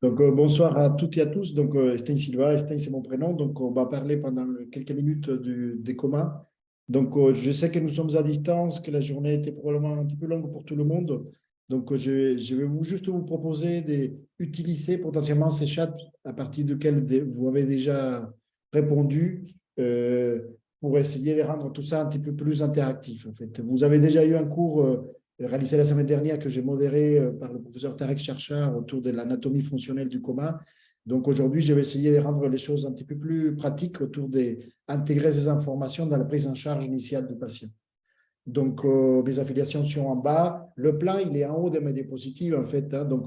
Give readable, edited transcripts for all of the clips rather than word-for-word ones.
Donc, bonsoir à toutes et à tous. Donc, Estelle Silva, Estelle, c'est mon prénom. Donc, on va parler pendant quelques minutes des comas. Donc, je sais que nous sommes à distance, que la journée était probablement un petit peu longue pour tout le monde. Donc, je vais juste vous proposer d'utiliser potentiellement ces chats à partir duquel vous avez déjà répondu pour essayer de rendre tout ça un petit peu plus interactif. En fait, vous avez déjà eu un cours réalisé la semaine dernière que j'ai modéré par le professeur Tarek Charchar autour de l'anatomie fonctionnelle du coma. Donc aujourd'hui, je vais essayer de rendre les choses un petit peu plus pratiques autour d'intégrer ces informations dans la prise en charge initiale du patient. Donc, mes affiliations sont en bas. Le plan, il est en haut de mes diapositives, en fait. Hein. Donc,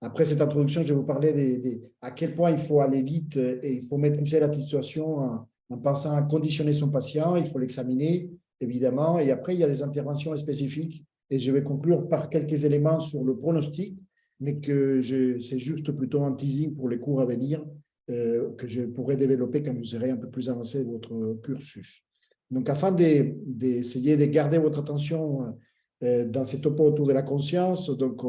après cette introduction, je vais vous parler à quel point il faut aller vite et il faut maîtriser la situation en pensant à conditionner son patient. Il faut l'examiner, évidemment. Et après, il y a des interventions spécifiques. Et je vais conclure par quelques éléments sur le pronostic, mais c'est juste plutôt un teasing pour les cours à venir que je pourrai développer quand vous serez un peu plus avancé de votre cursus. Donc, afin d'essayer de garder votre attention dans ces topos autour de la conscience, donc,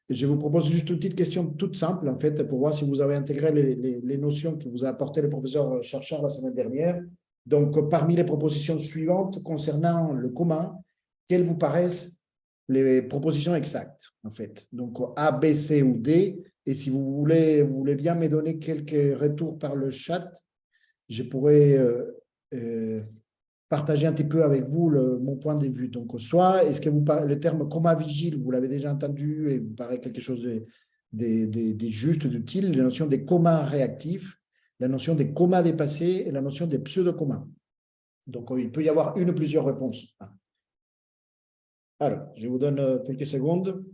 je vous propose juste une petite question toute simple, en fait, pour voir si vous avez intégré les notions que vous a apportées le professeur Charchard la semaine dernière. Donc, parmi les propositions suivantes concernant le commun, quelles vous paraissent les propositions exactes, en fait? Donc, A, B, C ou D. Et si vous voulez bien me donner quelques retours par le chat, je pourrais partager un petit peu avec vous mon point de vue. Donc, soit, est-ce que le terme coma vigile, vous l'avez déjà entendu et vous paraît quelque chose de juste, d'utile, la notion des comas réactifs, la notion des comas dépassés et la notion des pseudo-comas. Donc, il peut y avoir une ou plusieurs réponses. Alors, je vous donne quelques secondes.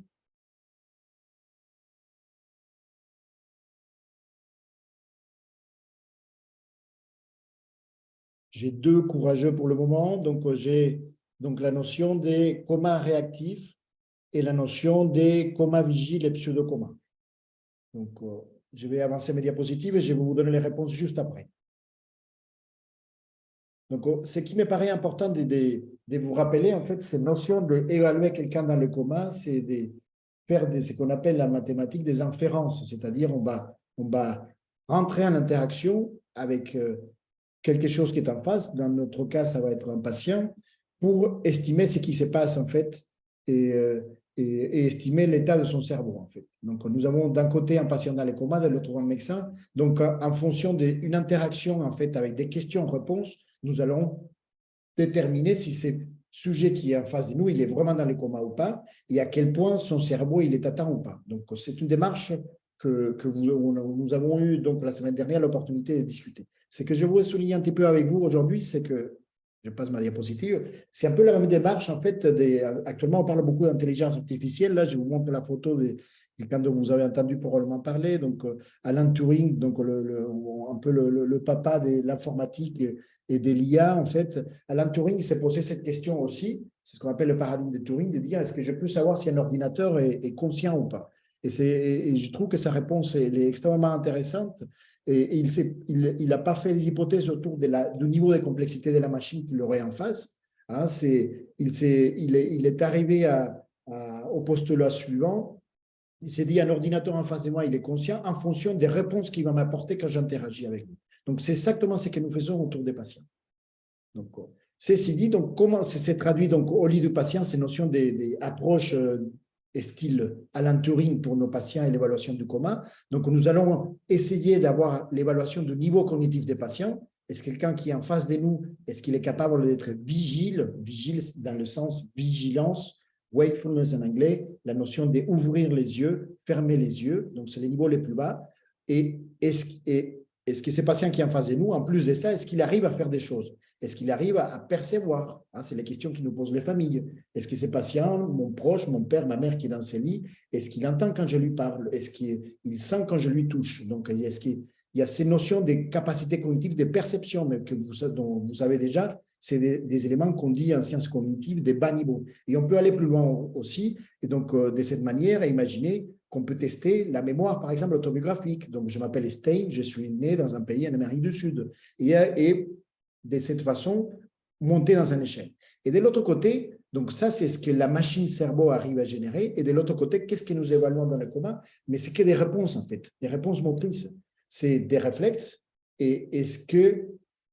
J'ai deux courageux pour le moment. Donc, j'ai la notion des comas réactifs et la notion des comas vigiles et pseudo-comas. Donc, je vais avancer mes diapositives et je vais vous donner les réponses juste après. Donc, ce qui me paraît important de vous rappeler, en fait, cette notion d'évaluer quelqu'un dans le coma, c'est de faire ce qu'on appelle la mathématique des inférences, c'est-à-dire on va rentrer en interaction avec quelque chose qui est en face. Dans notre cas, ça va être un patient pour estimer ce qui se passe, en fait, et, et estimer l'état de son cerveau, en fait. Donc, nous avons d'un côté un patient dans le coma, de l'autre un médecin. Donc, en fonction d'une interaction, en fait, avec des questions-réponses, nous allons déterminer si ce sujet qui est en face de nous, il est vraiment dans le coma ou pas, et à quel point son cerveau, il est atteint ou pas. Donc, c'est une démarche que nous avons eu donc, la semaine dernière l'opportunité de discuter. Ce que je voudrais souligner un petit peu avec vous aujourd'hui, c'est que, je passe ma diapositive, c'est un peu la même démarche, en fait, actuellement, on parle beaucoup d'intelligence artificielle. Là, je vous montre la photo de quelqu'un dont vous avez entendu probablement parler, donc Alan Turing, donc un peu le papa de l'informatique et de l'IA, en fait. Alan Turing s'est posé cette question aussi, c'est ce qu'on appelle le paradigme de Turing, de dire est-ce que je peux savoir si un ordinateur est conscient ou pas? Et je trouve que sa réponse elle est extrêmement intéressante. Et il n'a pas fait des hypothèses autour du niveau de complexité de la machine qu'il aurait en face. Hein, il est arrivé au postulat suivant. Il s'est dit, un ordinateur en face de moi, il est conscient en fonction des réponses qu'il va m'apporter quand j'interagis avec lui. Donc, c'est exactement ce que nous faisons autour des patients. Donc, ceci dit, donc, comment c'est traduit donc, au lit du patient, ces notions d'approche style Alan Turing pour nos patients et l'évaluation du coma. Donc, nous allons essayer d'avoir l'évaluation du niveau cognitif des patients. Est-ce quelqu'un qui est en face de nous, est-ce qu'il est capable d'être vigile dans le sens vigilance, wakefulness en anglais, la notion d'ouvrir les yeux, fermer les yeux, donc c'est les niveaux les plus bas. Et est-ce que ce patient qui est en face de nous, en plus de ça, est-ce qu'il arrive à faire des choses? Est-ce qu'il arrive à percevoir? C'est les questions qui nous posent les familles. Est-ce que ce patient, mon proche, mon père, ma mère qui est dans ses lits, est-ce qu'il entend quand je lui parle? Est-ce qu'il sent quand je lui touche? Donc, est-ce qu'il y a ces notions de capacités cognitives, de perception dont vous savez déjà, c'est des éléments qu'on dit en sciences cognitives des bas niveaux. Et on peut aller plus loin aussi. Et donc, de cette manière, imaginer qu'on peut tester la mémoire, par exemple, autobiographique. Donc, je m'appelle Stein, je suis né dans un pays en Amérique du Sud. Et de cette façon, monter dans un échelle. Et de l'autre côté, Donc ça, c'est ce que la machine cerveau arrive à générer. Et de l'autre côté, qu'est-ce que nous évaluons dans le coma? Mais c'est que des réponses, en fait, des réponses motrices. C'est des réflexes. Et est-ce que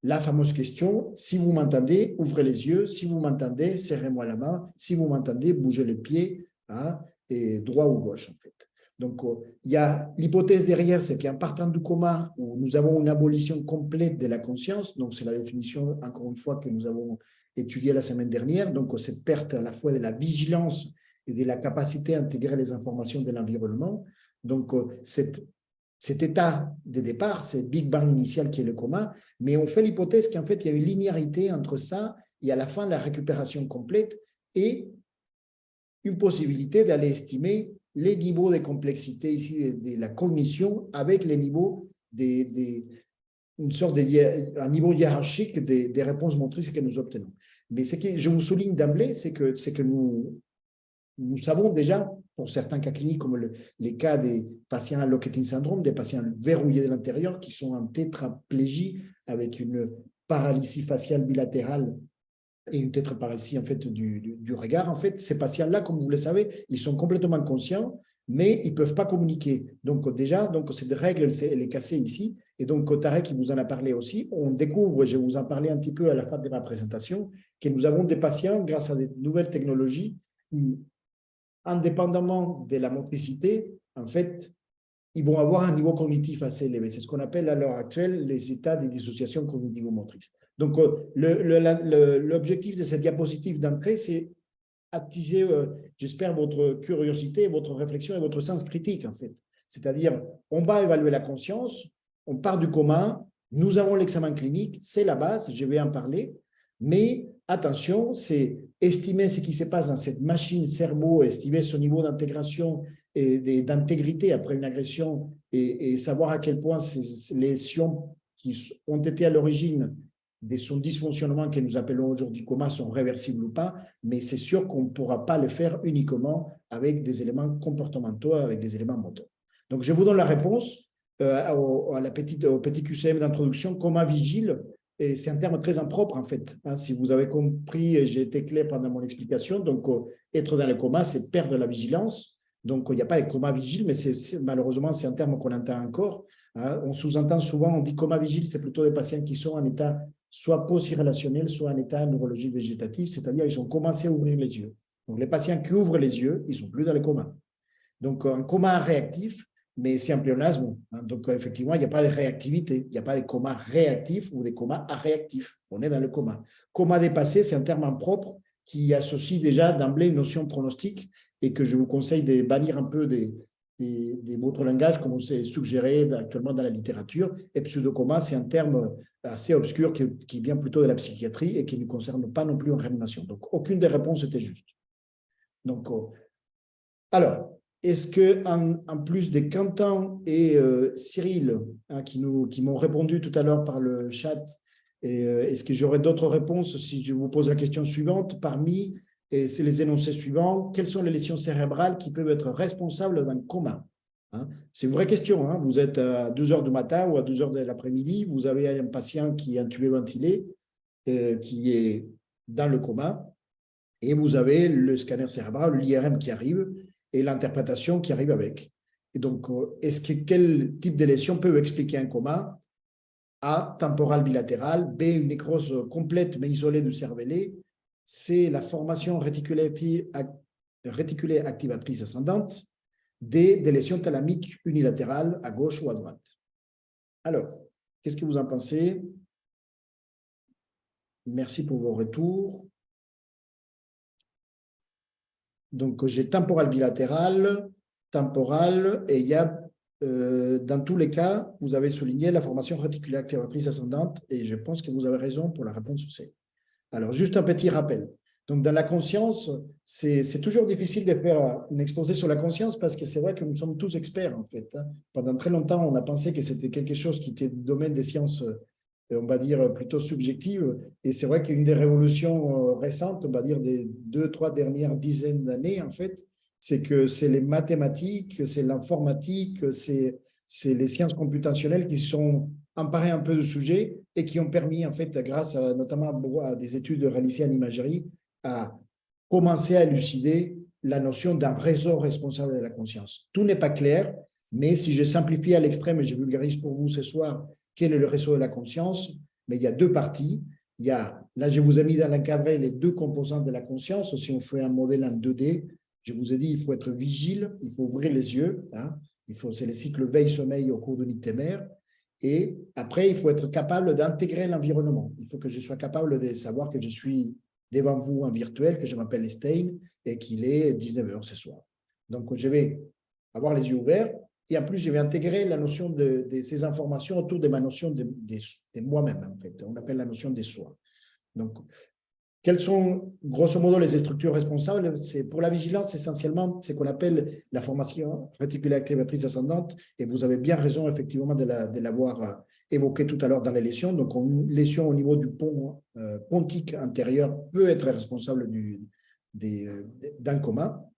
la fameuse question, si vous m'entendez, ouvrez les yeux. Si vous m'entendez, serrez-moi la main. Si vous m'entendez, bougez les pieds, hein, et droit ou gauche, en fait. Donc, il y a l'hypothèse derrière, c'est qu'en partant du coma, où nous avons une abolition complète de la conscience, donc c'est la définition, encore une fois, que nous avons étudiée la semaine dernière, donc cette perte à la fois de la vigilance et de la capacité à intégrer les informations de l'environnement. Donc, cet état de départ, c'est Big Bang initial qui est le coma, mais on fait l'hypothèse qu'en fait, il y a une linéarité entre ça et à la fin, la récupération complète et une possibilité d'aller estimer les niveaux de complexité ici de la cognition avec les niveaux une sorte un niveau hiérarchique des réponses motrices que nous obtenons. Mais ce que je vous souligne d'emblée, c'est que nous savons déjà, pour certains cas cliniques, comme les cas des patients à Lockheed syndrome, des patients verrouillés de l'intérieur qui sont en tétraplégie avec une paralysie faciale bilatérale et une tétraparésie en fait du regard. En fait, ces patients-là, comme vous le savez, ils sont complètement conscients, mais ils ne peuvent pas communiquer. Donc déjà, cette règle, elle est cassée ici. Et donc, Tarek, qui vous en a parlé aussi, on découvre, je vais vous en parler un petit peu à la fin de ma présentation, que nous avons des patients, grâce à des nouvelles technologies, indépendamment de la motricité, en fait, ils vont avoir un niveau cognitif assez élevé. C'est ce qu'on appelle à l'heure actuelle les états de dissociation cognitivo-motrice. Donc, l'objectif de cette diapositive d'entrée, c'est attiser, j'espère, votre curiosité, votre réflexion et votre sens critique, en fait. C'est-à-dire, on va évaluer la conscience, on part du commun, nous avons l'examen clinique, c'est la base, je vais en parler, mais attention, c'est estimer ce qui se passe dans cette machine cerveau, estimer son niveau d'intégration et d'intégrité après une agression et savoir à quel point ces lésions qui ont été à l'origine de son dysfonctionnement que nous appelons aujourd'hui coma sont réversibles ou pas, mais c'est sûr qu'on ne pourra pas le faire uniquement avec des éléments comportementaux, avec des éléments moteurs. Donc, je vous donne la réponse au petit QCM d'introduction, coma vigile, et c'est un terme très impropre en fait. Hein, si vous avez compris, j'ai été clair pendant mon explication, donc être dans le coma, c'est perdre la vigilance. Donc, il n'y a pas de coma vigile, mais malheureusement, c'est un terme qu'on entend encore. Hein. On sous-entend souvent, on dit coma vigile, c'est plutôt des patients qui sont en état soit post-irrationnel, soit en état neurologique végétatif, c'est-à-dire ils ont commencé à ouvrir les yeux. Donc, les patients qui ouvrent les yeux, ils ne sont plus dans le coma. Donc, un coma réactif, mais c'est un pléonasme. Hein. Donc, effectivement, il n'y a pas de réactivité. Il n'y a pas de coma réactif ou de coma aréactif. On est dans le coma. Coma dépassé, c'est un terme impropre qui associe déjà d'emblée une notion pronostique et que je vous conseille de bannir un peu des votre langage, comme c'est suggéré actuellement dans la littérature. Et pseudocoma, c'est un terme assez obscur qui vient plutôt de la psychiatrie et qui ne concerne pas non plus une réanimation. Donc, aucune des réponses était juste. Donc, alors, est-ce qu'en plus de Quentin et Cyril, hein, qui m'ont répondu tout à l'heure par le chat, est-ce que j'aurai d'autres réponses si je vous pose la question suivante? Parmi c'est les énoncés suivants. Quelles sont les lésions cérébrales qui peuvent être responsables d'un coma? Hein, c'est une vraie question. Hein. Vous êtes à 2 heures du matin ou à 2 heures de l'après-midi, vous avez un patient qui est intubé ventilé, qui est dans le coma, et vous avez le scanner cérébral, l'IRM qui arrive, et l'interprétation qui arrive avec. Et donc, quel type de lésion peut expliquer un coma? A, temporal bilatéral. B, une nécrose complète mais isolée du cervelet. C, la formation réticulée activatrice ascendante. D, des lésions thalamiques unilatérales à gauche ou à droite. Alors, qu'est-ce que vous en pensez? Merci pour vos retours. Donc, j'ai temporal bilatéral, temporal, et il y a, dans tous les cas, vous avez souligné la formation réticulaire activatrice ascendante, et je pense que vous avez raison pour la réponse C. Alors, juste un petit rappel. Donc, dans la conscience, c'est toujours difficile de faire un exposé sur la conscience parce que c'est vrai que nous sommes tous experts, en fait. Hein. Pendant très longtemps, on a pensé que c'était quelque chose qui était du domaine des sciences, on va dire, plutôt subjectives. Et c'est vrai qu'une des révolutions récentes, on va dire des 2-3 dernières dizaines d'années, en fait, c'est que c'est les mathématiques, c'est l'informatique, c'est les sciences computationnelles qui sont emparées un peu du sujet et qui ont permis, en fait, grâce notamment à des études réalisées en imagerie, à commencer à élucider la notion d'un réseau responsable de la conscience. Tout n'est pas clair, mais si je simplifie à l'extrême et je vulgarise pour vous ce soir quel est le réseau de la conscience, mais il y a deux parties. Il y a, là, je vous ai mis dans l'encadré les deux composantes de la conscience. Si on fait un modèle en 2D, je vous ai dit, il faut être vigile, il faut ouvrir les yeux. Hein, c'est le cycle veille-sommeil au cours de l'ictémère. Et après, il faut être capable d'intégrer l'environnement. Il faut que je sois capable de savoir que je suis devant vous en virtuel, que je m'appelle Stein et qu'il est 19h ce soir. Donc, je vais avoir les yeux ouverts et en plus, je vais intégrer la notion de ces informations autour de ma notion de moi-même, en fait. On appelle la notion des soi. Donc, quelles sont, grosso modo, les structures responsables? C'est pour la vigilance, essentiellement, c'est qu'on appelle la formation réticulaire activatrice ascendante, et vous avez bien raison, effectivement, de l'avoir évoqué tout à l'heure dans les lésions. Donc, une lésion au niveau du pont pontique antérieur peut être responsable d'un coma.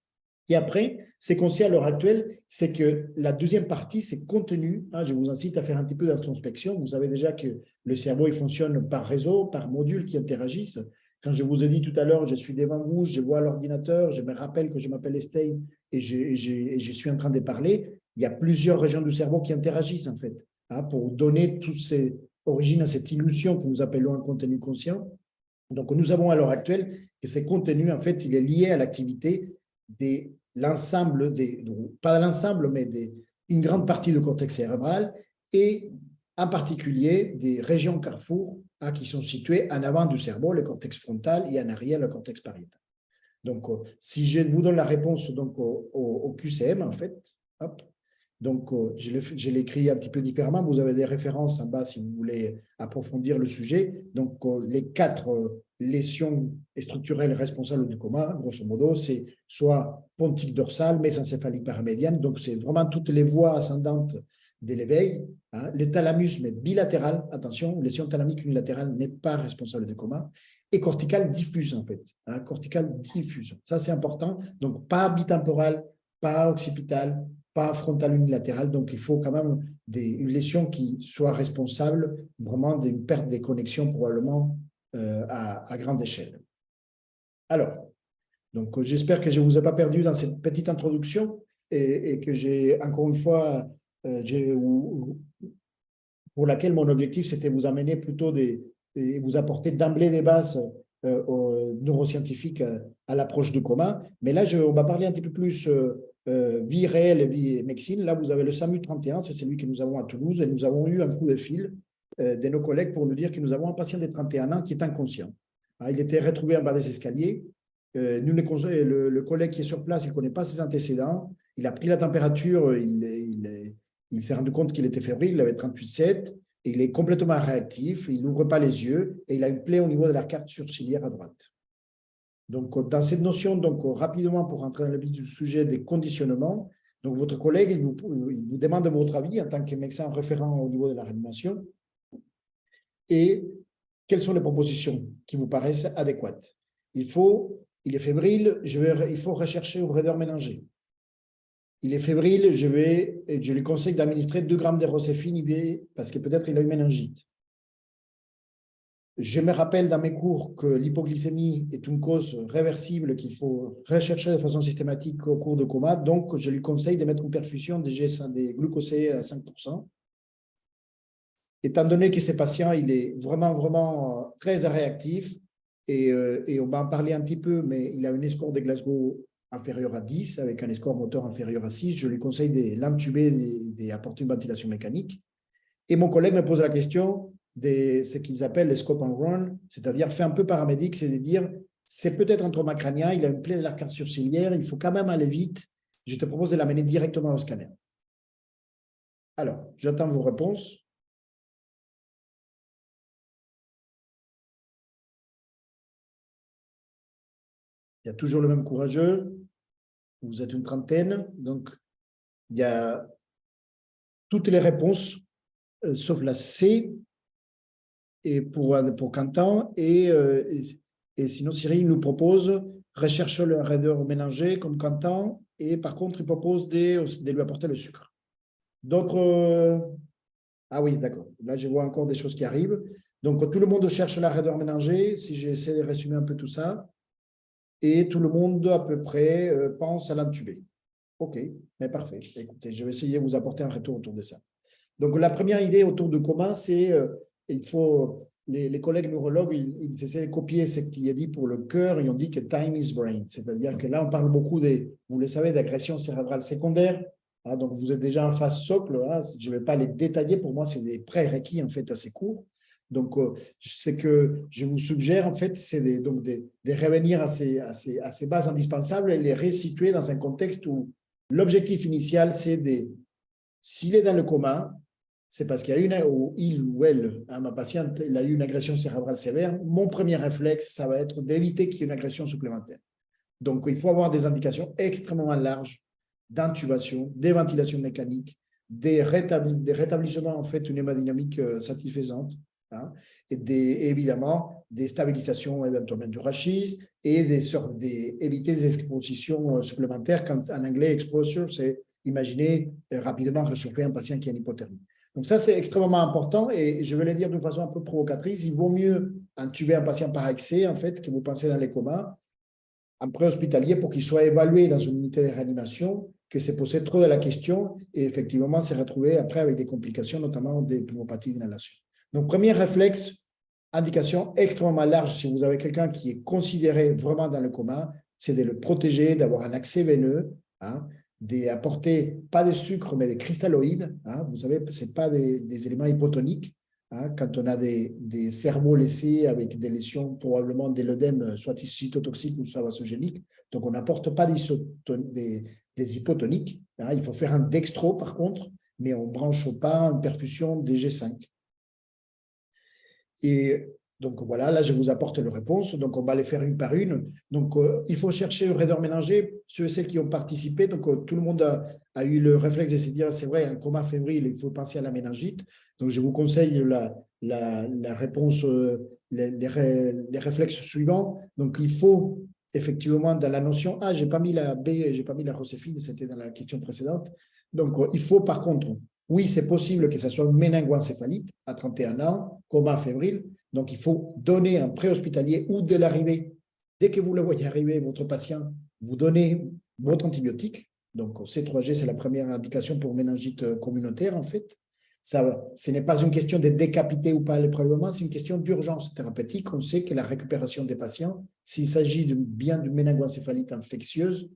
Et après, ce qu'on sait à l'heure actuelle, c'est que la deuxième partie, c'est contenu. Hein, je vous incite à faire un petit peu d'introspection. Vous savez déjà que le cerveau, il fonctionne par réseau, par modules qui interagissent. Quand je vous ai dit tout à l'heure, je suis devant vous, je vois l'ordinateur, je me rappelle que je m'appelle Estelle et je suis en train de parler, il y a plusieurs régions du cerveau qui interagissent, en fait, hein, pour donner toutes ces origines à cette illusion que nous appelons un contenu conscient. Donc, nous avons à l'heure actuelle que ce contenu, en fait, il est lié à l'activité de l'ensemble, pas l'ensemble, mais une grande partie du cortex cérébral et en particulier des régions carrefour qui sont situées en avant du cerveau, le cortex frontal, et en arrière, le cortex pariétal. Donc, si je vous donne la réponse donc, au QCM, en fait, hop, donc je l'écris un petit peu différemment. Vous avez des références en bas si vous voulez approfondir le sujet. Donc, les 4 lésions structurelles responsables du coma, grosso modo, c'est soit pontique dorsale, mésencéphalique paramédiane. Donc, c'est vraiment toutes les voies ascendantes de l'éveil. Hein. Le thalamus, mais bilatéral, attention, lésion thalamique unilatérale n'est pas responsable du coma. Et corticale diffuse, en fait. Hein, corticale diffuse. Ça, c'est important. Donc, pas bitemporal, pas occipital, pas frontale unilatérale. Donc, il faut quand même une lésion qui soit responsable vraiment d'une perte des connexions, probablement à grande échelle. Alors, donc, j'espère que je ne vous ai pas perdu dans cette petite introduction et que j'ai, encore une fois, pour laquelle mon objectif, c'était vous amener plutôt vous apporter d'emblée des bases neuroscientifiques à l'approche du coma. Mais là, on va parler un petit peu plus vie réelle et vie médecine. Là, vous avez le SAMU 31, c'est celui que nous avons à Toulouse, et nous avons eu un coup de fil de nos collègues pour nous dire que nous avons un patient de 31 ans qui est inconscient. Il était retrouvé en bas des escaliers. Le collègue qui est sur place, il ne connaît pas ses antécédents. Il a pris la température, il s'est rendu compte qu'il était fébrile, il avait 38,7, et il est complètement réactif, il n'ouvre pas les yeux, et il a une plaie au niveau de la carte sourcilière à droite. Donc, dans cette notion, donc, rapidement, pour rentrer dans le vif du sujet des conditionnements, donc votre collègue, il vous demande votre avis en tant que médecin référent au niveau de la réanimation, et quelles sont les propositions qui vous paraissent adéquates. Il est fébrile, il faut rechercher une raideur ménagée. Il est fébrile, je lui conseille d'administrer 2 grammes d'Erocéphine parce que peut-être il a une méningite. Je me rappelle dans mes cours que l'hypoglycémie est une cause réversible qu'il faut rechercher de façon systématique au cours de coma. Donc, je lui conseille de mettre une perfusion des glucosés à 5%. Étant donné que ce patient, il est vraiment, vraiment très réactif, et on va en parler un petit peu, mais il a une score de Glasgow inférieur à 10, avec un score moteur inférieur à 6, je lui conseille de l'intuber et d'apporter une ventilation mécanique. Et mon collègue me pose la question de ce qu'ils appellent le scope and run, c'est-à-dire fait un peu paramédic, c'est de dire, c'est peut-être un trauma crânien, il a une plaie de l'arcade sourcilière, il faut quand même aller vite, je te propose de l'amener directement au scanner. Alors, j'attends vos réponses. Il y a toujours le même courageux. Vous êtes une trentaine, donc il y a toutes les réponses, sauf la C, et pour Quentin, et sinon Cyril nous propose recherche le raideur mélanger comme Quentin, et par contre il propose de lui apporter le sucre. D'autres ah oui, d'accord. Là, je vois encore des choses qui arrivent. Donc, tout le monde cherche la raideur mélanger. Si j'essaie de résumer un peu tout ça. et tout le monde à peu près pense à l'intuber. OK, mais parfait. Écoutez, je vais essayer de vous apporter un retour autour de ça. Donc, la première idée autour du commun, c'est il faut, les collègues neurologues, ils essaient de copier ce qu'il a dit pour le cœur, ils ont dit que time is brain, c'est-à-dire que là, on parle beaucoup vous le savez, d'agression cérébrale secondaire. Hein, donc, vous êtes déjà en phase socle. Hein, je ne vais pas les détailler. Pour moi, c'est des prérequis, en fait, assez courts. Donc, ce que je vous suggère, en fait, c'est de revenir à ces bases indispensables et les resituer dans un contexte où l'objectif initial, c'est s'il est dans le coma, c'est parce qu'il y a il ou elle, hein, ma patiente, elle a eu une agression cérébrale sévère. Mon premier réflexe, ça va être d'éviter qu'il y ait une agression supplémentaire. Donc, il faut avoir des indications extrêmement larges d'intubation, des ventilations mécaniques, des rétablissements, en fait, une hémodynamique satisfaisante, hein, et évidemment, des stabilisations éventuellement du rachis et éviter des expositions supplémentaires. Quand en anglais, exposure, c'est imaginer rapidement réchauffer un patient qui a une hypothermie. Donc ça, c'est extrêmement important et je vais le dire de façon un peu provocatrice, il vaut mieux intuber un patient par excès, en fait, que vous pensez dans les comas, en préhospitalier pour qu'il soit évalué dans une unité de réanimation, que c'est posé trop de la question et effectivement s'est retrouvé après avec des complications, notamment des pneumopathies d'inhalation. Donc, premier réflexe, indication extrêmement large si vous avez quelqu'un qui est considéré vraiment dans le coma, c'est de le protéger, d'avoir un accès veineux, hein, d'apporter pas de sucre, mais des cristalloïdes. Hein, vous savez, ce n'est pas des éléments hypotoniques. Hein, quand on a des cerveaux laissés avec des lésions, probablement de l'œdème, soit cytotoxique ou soit vasogénique. Donc, on n'apporte pas des hypotoniques. Hein, il faut faire un dextro, par contre, mais on ne branche pas une perfusion DG5. Et donc voilà, là je vous apporte les réponses. Donc on va les faire une par une. Donc il faut chercher le raideur ménagé, ceux et celles qui ont participé. Donc tout le monde a eu le réflexe de se dire c'est vrai, un coma fébrile, il faut penser à la méningite. Donc je vous conseille la réponse, les réflexes suivants. Donc il faut effectivement dans la notion A, j'ai pas mis la B, j'ai pas mis la roséphine, c'était dans la question précédente. Donc il faut par contre oui, c'est possible que ce soit une méningoencéphalite à 31 ans, coma fébrile. Donc, il faut donner un préhospitalier ou dès l'arrivée. Dès que vous le voyez arriver, votre patient, vous donnez votre antibiotique. Donc, C3G, c'est la première indication pour méningite communautaire, en fait. Ce n'est pas une question de décapiter ou pas le prélèvement, c'est une question d'urgence thérapeutique. On sait que la récupération des patients, s'il s'agit bien d'une méningoencéphalite infectieuse,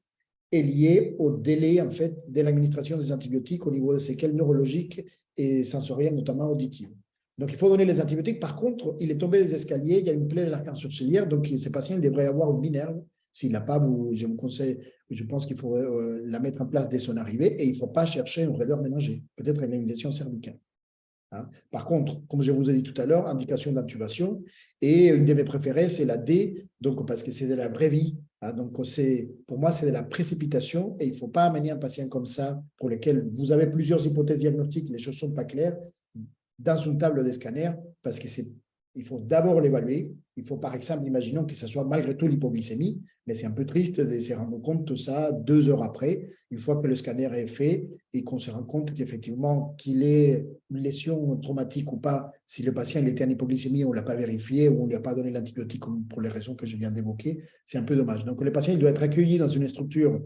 est lié au délai en fait, de l'administration des antibiotiques au niveau des séquelles neurologiques et sensorielles, notamment auditives. Donc, il faut donner les antibiotiques. Par contre, il est tombé des escaliers, il y a une plaie de l'arcane sourcilière, donc ces patients devraient avoir une minerve. S'il n'a pas, je vous conseille, je pense qu'il faut la mettre en place dès son arrivée et il ne faut pas chercher une raideur ménagée, peut-être avec une lésion cervicale. Hein. Par contre, comme je vous ai dit tout à l'heure, indication d'intubation. Et une de mes préférées, c'est la D, donc, parce que c'est de la vraie vie. Hein. Donc, pour moi, c'est de la précipitation et il ne faut pas amener un patient comme ça pour lequel vous avez plusieurs hypothèses diagnostiques, les choses ne sont pas claires, dans une table de scanner parce que il faut d'abord l'évaluer. Il faut, par exemple, imaginons que ce soit malgré tout l'hypoglycémie, mais c'est un peu triste de se rendre compte de ça 2 heures après, une fois que le scanner est fait et qu'on se rend compte qu'effectivement, qu'il ait une lésion traumatique ou pas, si le patient il était en hypoglycémie, on ne l'a pas vérifié ou on ne lui a pas donné l'antibiotique pour les raisons que je viens d'évoquer, c'est un peu dommage. Donc, le patient il doit être accueilli dans une structure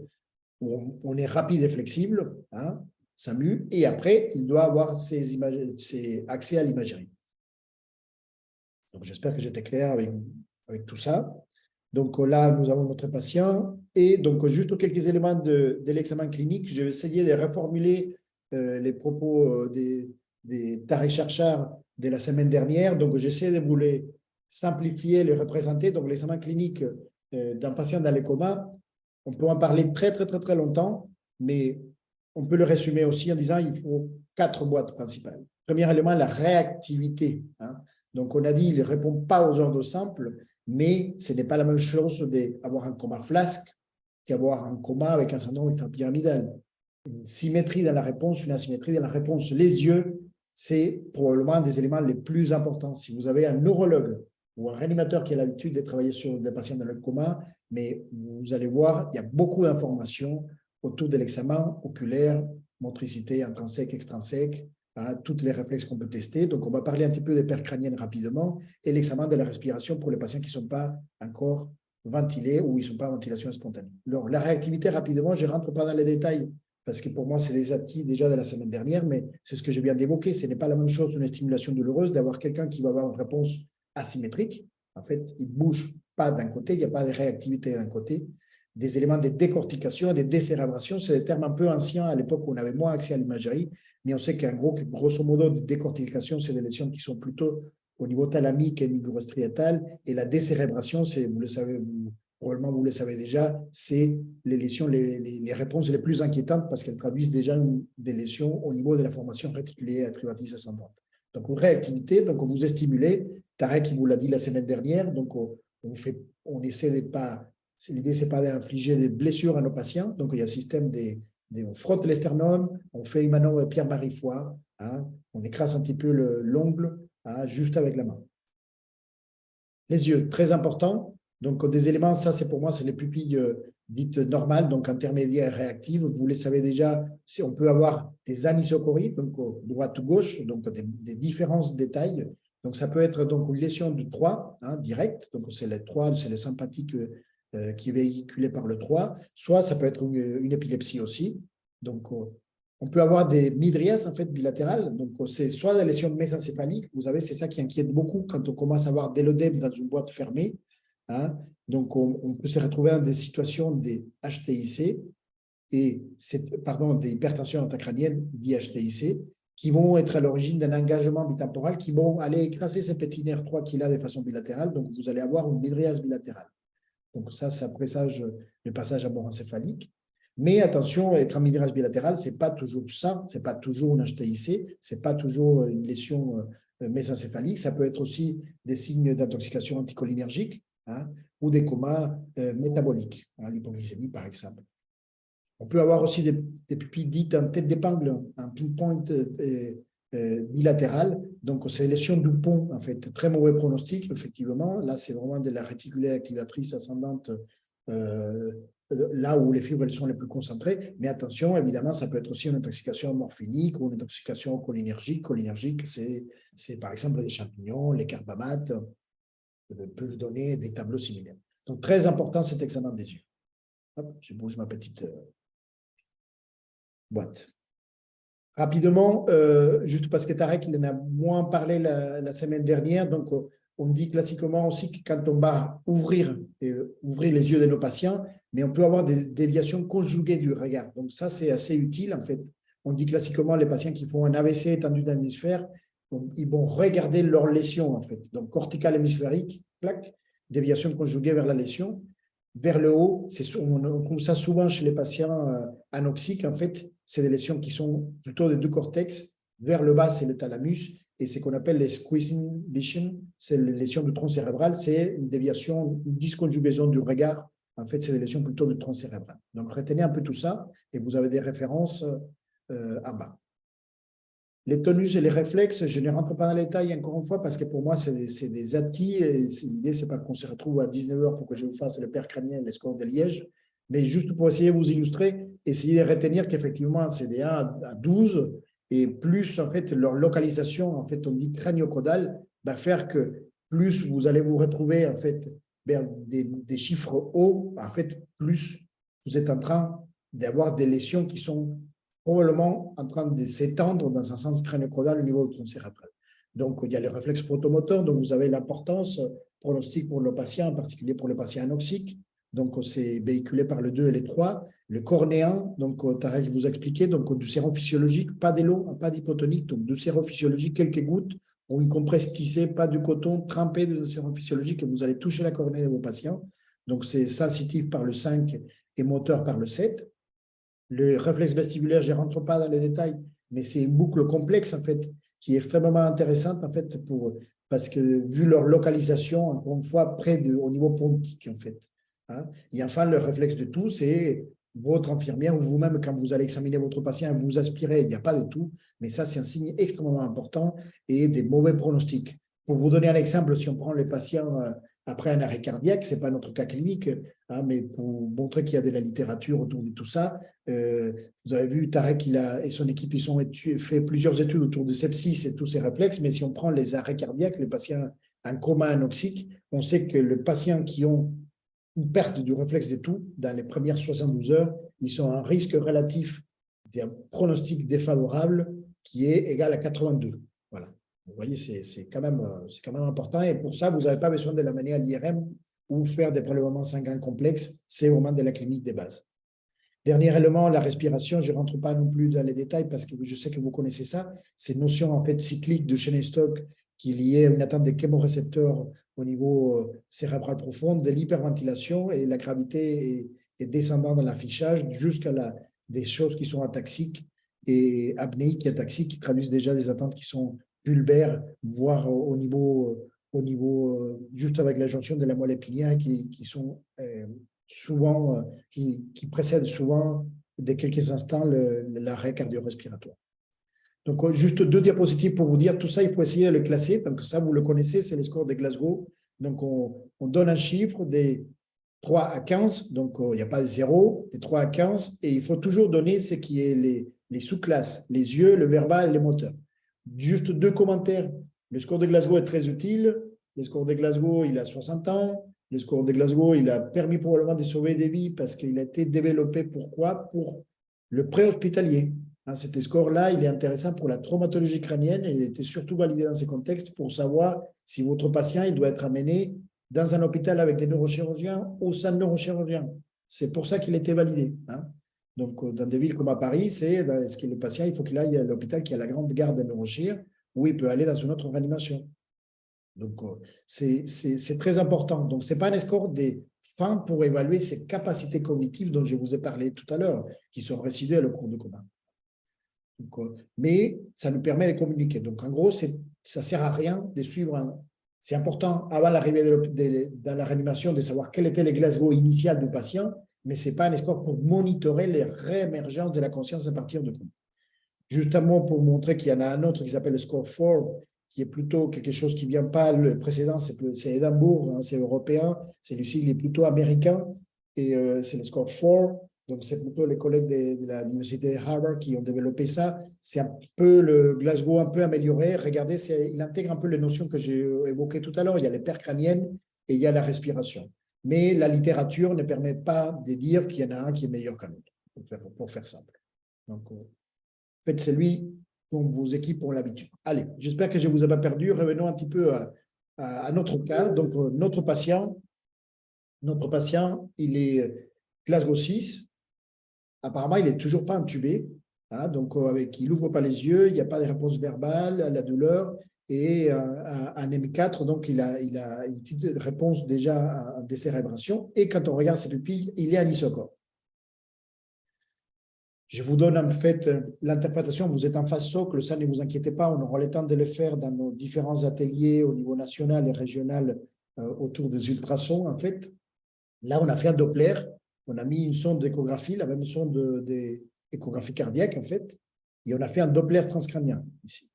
où on est rapide et flexible, hein, SAMU, et après, il doit avoir ses accès à l'imagerie. Donc, j'espère que j'étais clair avec tout ça. Donc, là, nous avons notre patient. Et donc, juste quelques éléments de l'examen clinique. Je vais essayer de reformuler les propos des Tariq Charchar de la semaine dernière. Donc, j'essaie de vous les simplifier, les représenter. Donc, l'examen clinique d'un patient dans le coma, on peut en parler très, très, très, très longtemps, mais on peut le résumer aussi en disant qu'il faut 4 boîtes principales. Premier élément, la réactivité. Hein. Donc, on a dit qu'il ne répond pas aux ordres simples, mais ce n'est pas la même chose d'avoir un coma flasque qu'avoir un coma avec un syndrome extrapyramidal. Une symétrie dans la réponse, une asymétrie dans la réponse. Les yeux, c'est probablement un des éléments les plus importants. Si vous avez un neurologue ou un réanimateur qui a l'habitude de travailler sur des patients dans le coma, mais vous allez voir, il y a beaucoup d'informations autour de l'examen oculaire, motricité intrinsèque, extrinsèque, hein, tous les réflexes qu'on peut tester. Donc, on va parler un petit peu des pertes crâniennes rapidement et l'examen de la respiration pour les patients qui ne sont pas encore ventilés ou ils ne sont pas en ventilation spontanée. Donc, la réactivité, rapidement, je ne rentre pas dans les détails parce que pour moi, c'est des acquis déjà de la semaine dernière, mais c'est ce que je viens d'évoquer. Ce n'est pas la même chose une stimulation douloureuse d'avoir quelqu'un qui va avoir une réponse asymétrique. En fait, il ne bouge pas d'un côté, il n'y a pas de réactivité d'un côté. Des éléments de décortication, de décérébration, c'est des termes un peu anciens à l'époque où on avait moins accès à l'imagerie, mais on sait qu'en gros, grosso modo, de décortication, c'est des lésions qui sont plutôt au niveau thalamique et nigrostriatal, et la décérébration, c'est, vous le savez, probablement vous le savez déjà, c'est les lésions, les réponses les plus inquiétantes parce qu'elles traduisent déjà des lésions au niveau de la formation réticulée atrivatrice ascendante. Donc, une réactivité, donc vous est stimulé, Tarek, il vous l'a dit la semaine dernière, donc on essaie de pas, l'idée, c'est pas d'infliger des blessures à nos patients, donc il y a un système on frotte l'esternum, on fait une manœuvre Pierre-Marie Foix, hein, on écrase un petit peu l'ongle, juste avec la main. Les yeux, très important. Donc, des éléments, ça, c'est pour moi, c'est les pupilles dites normales, donc intermédiaires et réactives. Vous les savez déjà, si on peut avoir des anisocories, donc droite ou gauche, donc des différences de taille. Donc, ça peut être donc une lésion du 3, direct. Donc, c'est le 3, c'est le sympathique qui est véhiculé par le 3. Soit ça peut être une épilepsie aussi. Donc, on peut avoir des midrias en fait bilatérales, donc c'est soit des lésions mésencéphaliques, vous savez, c'est ça qui inquiète beaucoup quand on commence à avoir de l'œdème dans une boîte fermée. Hein, donc on peut se retrouver dans des situations des HTIC et des hypertensions intracrâniennes, d'IHTIC, qui vont être à l'origine d'un engagement bitemporal, qui vont aller écraser ce petit nerf 3 qu'il a de façon bilatérale, donc vous allez avoir une midrias bilatérale. Donc ça présage le passage à bord encéphalique. Mais attention, être en midrias bilatéral, ce n'est pas toujours ça, ce n'est pas toujours une HTIC, ce n'est pas toujours une lésion mésencéphalique, ça peut être aussi des signes d'intoxication anticholinergique ou des comas métaboliques, l'hypoglycémie par exemple. On peut avoir aussi des pupilles dites en tête d'épingle, en pinpoint bilatéral, donc c'est lésion du pont, en fait, très mauvais pronostic, effectivement. Là, c'est vraiment de la réticulée activatrice ascendante là où les fibres elles sont les plus concentrées. Mais attention, évidemment, ça peut être aussi une intoxication morphinique ou une intoxication cholinergique. Cholinergique, c'est par exemple les champignons, les carbamates, peuvent donner des tableaux similaires. Donc, très important cet examen des yeux. Hop, je bouge ma petite boîte. Rapidement, juste parce que Tarek il en a moins parlé la semaine dernière, donc on dit classiquement aussi que quand on va ouvrir les yeux de nos patients, mais on peut avoir des déviations conjuguées du regard. Donc ça, c'est assez utile en fait. On dit classiquement les patients qui font un AVC étendu d'un hémisphère, ils vont regarder leur lésion en fait. Donc corticale hémisphérique, plaque, déviation conjuguée vers la lésion. Vers le haut, on trouve ça souvent chez les patients anoxiques. En fait, c'est des lésions qui sont plutôt des deux cortex. Vers le bas, c'est le thalamus. Et c'est ce qu'on appelle les squeezing vision. C'est les lésions du tronc cérébral. C'est une déviation, une disconjugaison du regard. En fait, c'est des lésions plutôt du tronc cérébral. Donc, retenez un peu tout ça et vous avez des références en bas. Les tonus et les réflexes, je ne rentre pas dans les détails encore une fois parce que pour moi, c'est des acquis. L'idée, ce n'est pas qu'on se retrouve à 19h pour que je vous fasse le père crânien et les scores de Liège, mais juste pour essayer de vous illustrer, essayez de retenir qu'effectivement, c'est des 1 à 12 et plus, en fait, leur localisation, en fait, on dit crânio-caudale, va faire que plus vous allez vous retrouver, en fait, vers des chiffres hauts, en fait, plus vous êtes en train d'avoir des lésions qui sont probablement en train de s'étendre dans un sens crânio-caudal au niveau de son cérébral. Donc, il y a les réflexes protomoteurs, dont vous avez l'importance pronostique pour le patient, en particulier pour le patient anoxique. Donc, c'est véhiculé par le 2 et le 3. Le cornéen, donc, Tarek vous a expliqué, donc du sérum physiologique, pas d'élo, pas d'hypotonique, donc du sérum physiologique, quelques gouttes, ou une compresse tissée, pas du coton, trempé de sérum physiologique, et vous allez toucher la cornée de vos patients. Donc, c'est sensitif par le 5 et moteur par le 7. Le réflexe vestibulaire, je ne rentre pas dans les détails, mais c'est une boucle complexe, en fait, qui est extrêmement intéressante, en fait, parce que vu leur localisation, encore une fois, au niveau pontique, en fait. Et enfin, le réflexe de tout, c'est votre infirmière ou vous-même, quand vous allez examiner votre patient, vous aspirez, il n'y a pas de tout, mais ça, c'est un signe extrêmement important et des mauvais pronostics. Pour vous donner un exemple, si on prend les patients après un arrêt cardiaque, ce n'est pas notre cas clinique, mais pour montrer qu'il y a de la littérature autour de tout ça, vous avez vu, Tarek et son équipe, ils ont fait plusieurs études autour de sepsis et tous ces réflexes, mais si on prend les arrêts cardiaques, les patients en coma anoxique, on sait que les patients qui ont une perte du réflexe de tout dans les premières 72 heures, ils sont à un risque relatif d'un pronostic défavorable qui est égal à 82. Voilà. Vous voyez, c'est quand même important. Et pour ça, vous n'avez pas besoin de la mener à l'IRM ou faire des prélèvements sanguins complexes. C'est au moment de la clinique des bases. Dernier élément, la respiration. Je ne rentre pas non plus dans les détails parce que je sais que vous connaissez ça. C'est une notion en fait cyclique de Cheyne-Stokes qui est liée à une atteinte des chémorécepteurs au niveau cérébral profond, de l'hyperventilation et la gravité est descendante dans l'affichage jusqu'à des choses qui sont ataxiques et apnéiques et ataxiques qui traduisent déjà des atteintes qui sont pulbaires, voire au niveau juste avec la jonction de la moelle épinière qui sont souvent, qui précèdent souvent de quelques instants l'arrêt cardio-respiratoire. Donc, juste 2 diapositives pour vous dire tout ça, il faut essayer de le classer, donc ça, vous le connaissez, c'est le score de Glasgow. Donc, on donne un chiffre des 3 à 15, donc il n'y a pas de 0, des 3 à 15, et il faut toujours donner ce qui est les sous-classes, les yeux, le verbal et les moteurs. Juste 2 commentaires. Le score de Glasgow est très utile. Le score de Glasgow, il a 60 ans. Le score de Glasgow, il a permis probablement de sauver des vies parce qu'il a été développé, pourquoi? Pour le préhospitalier. Cet score-là, il est intéressant pour la traumatologie crânienne et il était surtout validé dans ces contextes pour savoir si votre patient il doit être amené dans un hôpital avec des neurochirurgiens ou sans neurochirurgien. C'est pour ça qu'il était validé. Donc, dans des villes comme à Paris, est-ce que le patient, il faut qu'il aille à l'hôpital qui a la grande garde des neurochirurgiens où il peut aller dans une autre réanimation. Donc, c'est très important. Donc, ce n'est pas un score des fins pour évaluer ces capacités cognitives dont je vous ai parlé tout à l'heure, qui sont résiduelles au cours du coma. Mais ça nous permet de communiquer. Donc, en gros, ça ne sert à rien de suivre. C'est important, avant l'arrivée dans la réanimation, de savoir quel était le Glasgow initial du patient, mais ce n'est pas un score pour monitorer les réémergences de la conscience à partir de coma. Justement, pour montrer qu'il y en a un autre qui s'appelle le score 4, qui est plutôt quelque chose qui ne vient pas, le précédent, c'est Édimbourg, c'est européen, celui-ci, il est plutôt américain, et c'est le score 4. Donc, c'est plutôt les collègues de l'université de Harvard qui ont développé ça. C'est un peu le Glasgow un peu amélioré. Regardez, il intègre un peu les notions que j'ai évoquées tout à l'heure. Il y a les paires crâniennes et il y a la respiration. Mais la littérature ne permet pas de dire qu'il y en a un qui est meilleur qu'un autre, pour faire simple. Donc, faites celui dont vos équipes ont l'habitude. Allez, j'espère que je ne vous ai pas perdu. Revenons un petit peu à notre cas. Donc, notre patient, il est Glasgow 6. Apparemment, il n'est toujours pas intubé. Donc, il n'ouvre pas les yeux, il n'y a pas de réponse verbale à la douleur. Et un M4, donc il a une petite réponse déjà à décérébration. Et quand on regarde ses pupilles, il est anisocope. Je vous donne en fait l'interprétation. Vous êtes en phase socle, ça ne vous inquiétez pas. On aura le temps de le faire dans nos différents ateliers au niveau national et régional autour des ultrasons. En fait, là, on a fait un Doppler. On a mis une sonde d'échographie, la même sonde d'échographie cardiaque, en fait, et on a fait un Doppler transcrânien ici.